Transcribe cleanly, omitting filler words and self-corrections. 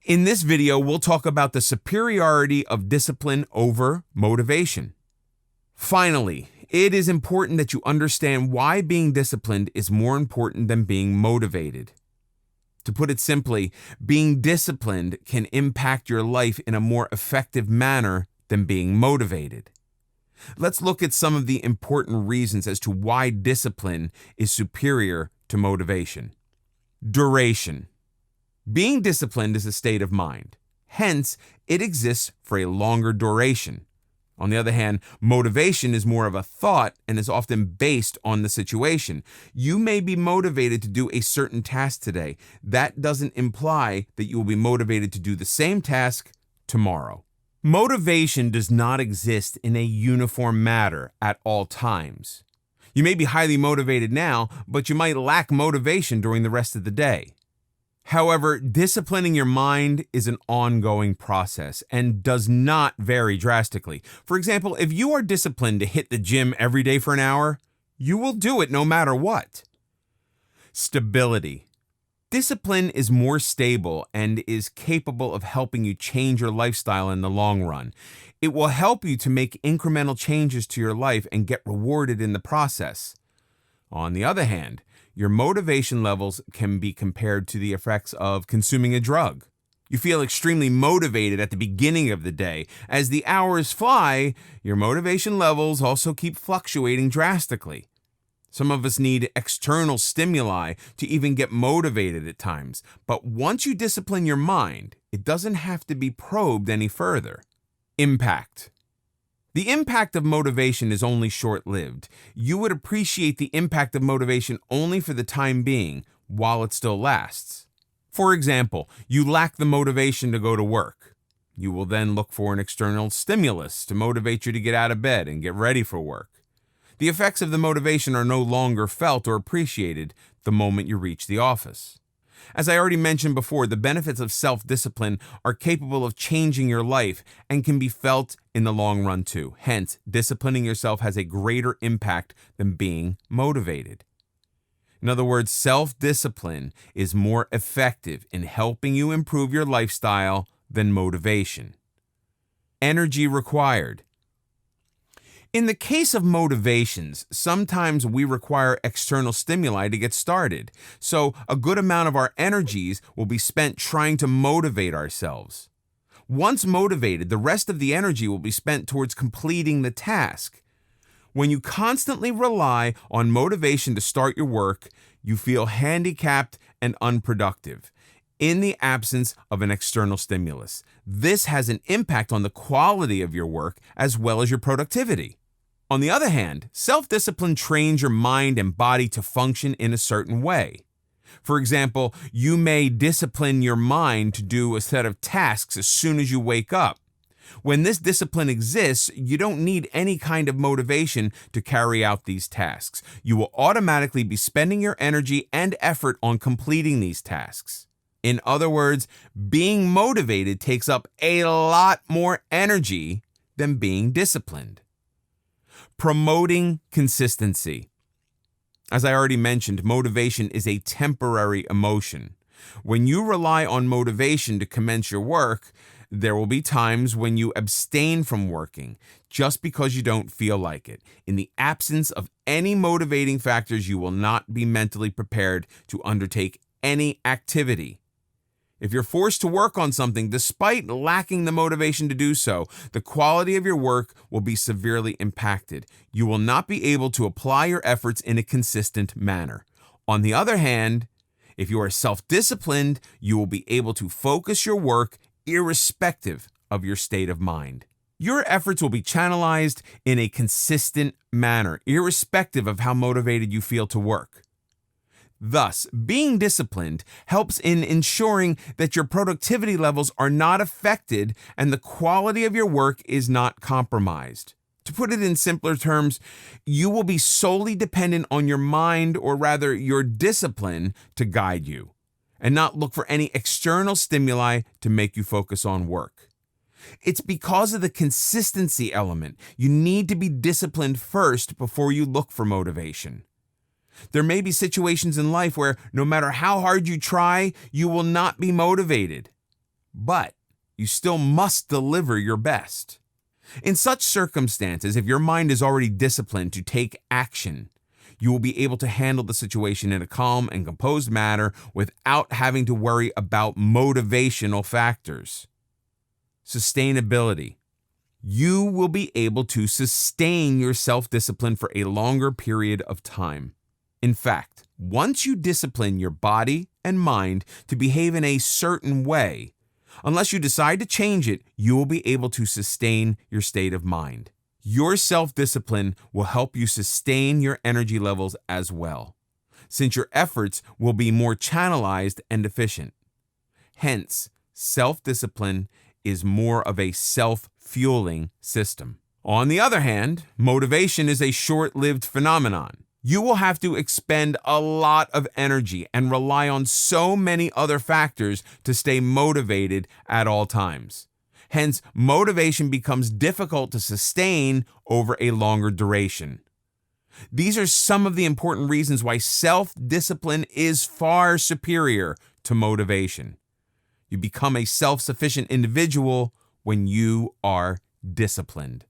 In this video, we'll talk about the superiority of discipline over motivation. Finally, it is important that you understand why being disciplined is more important than being motivated. To put it simply, being disciplined can impact your life in a more effective manner than being motivated. Let's look at some of the important reasons as to why discipline is superior to motivation. Duration. Being disciplined is a state of mind. Hence, it exists for a longer duration. On the other hand, motivation is more of a thought and is often based on the situation. You may be motivated to do a certain task today. That doesn't imply that you will be motivated to do the same task tomorrow. Motivation does not exist in a uniform manner at all times. You may be highly motivated now, but you might lack motivation during the rest of the day. However, disciplining your mind is an ongoing process and does not vary drastically. For example, if you are disciplined to hit the gym every day for an hour, you will do it no matter what. Stability. Discipline is more stable and is capable of helping you change your lifestyle in the long run. It will help you to make incremental changes to your life and get rewarded in the process. On the other hand, your motivation levels can be compared to the effects of consuming a drug. You feel extremely motivated at the beginning of the day. As the hours fly, your motivation levels also keep fluctuating drastically. Some of us need external stimuli to even get motivated at times. But once you discipline your mind, it doesn't have to be probed any further. Impact. The impact of motivation is only short-lived. You would appreciate the impact of motivation only for the time being, while it still lasts. For example, you lack the motivation to go to work. You will then look for an external stimulus to motivate you to get out of bed and get ready for work. The effects of the motivation are no longer felt or appreciated the moment you reach the office. As I already mentioned before, the benefits of self-discipline are capable of changing your life and can be felt in the long run too. Hence, disciplining yourself has a greater impact than being motivated. In other words, self-discipline is more effective in helping you improve your lifestyle than motivation. Energy required. In the case of motivations, sometimes we require external stimuli to get started, so a good amount of our energies will be spent trying to motivate ourselves. Once motivated, the rest of the energy will be spent towards completing the task. When you constantly rely on motivation to start your work, you feel handicapped and unproductive in the absence of an external stimulus. This has an impact on the quality of your work as well as your productivity. On the other hand, self-discipline trains your mind and body to function in a certain way. For example, you may discipline your mind to do a set of tasks as soon as you wake up. When this discipline exists, you don't need any kind of motivation to carry out these tasks. You will automatically be spending your energy and effort on completing these tasks. In other words, being motivated takes up a lot more energy than being disciplined. Promoting consistency. As I already mentioned, motivation is a temporary emotion. When you rely on motivation to commence your work, there will be times when you abstain from working just because you don't feel like it. In the absence of any motivating factors, you will not be mentally prepared to undertake any activity. If you're forced to work on something despite lacking the motivation to do so, the quality of your work will be severely impacted. You will not be able to apply your efforts in a consistent manner. On the other hand, if you are self-disciplined, you will be able to focus your work irrespective of your state of mind. Your efforts will be channelized in a consistent manner, irrespective of how motivated you feel to work. Thus, being disciplined helps in ensuring that your productivity levels are not affected and the quality of your work is not compromised. To put it in simpler terms, you will be solely dependent on your mind, or rather your discipline, to guide you, and not look for any external stimuli to make you focus on work. It's because of the consistency element. You need to be disciplined first before you look for motivation. There may be situations in life where no matter how hard you try, you will not be motivated. but you still must deliver your best. In such circumstances, if your mind is already disciplined to take action, you will be able to handle the situation in a calm and composed manner without having to worry about motivational factors. Sustainability. You will be able to sustain your self-discipline for a longer period of time. In fact, once you discipline your body and mind to behave in a certain way, unless you decide to change it, you will be able to sustain your state of mind. Your self-discipline will help you sustain your energy levels as well, since your efforts will be more channelized and efficient. Hence, self-discipline is more of a self-fueling system. On the other hand, motivation is a short-lived phenomenon. You will have to expend a lot of energy and rely on so many other factors to stay motivated at all times. Hence, motivation becomes difficult to sustain over a longer duration. These are some of the important reasons why self-discipline is far superior to motivation. You become a self-sufficient individual when you are disciplined.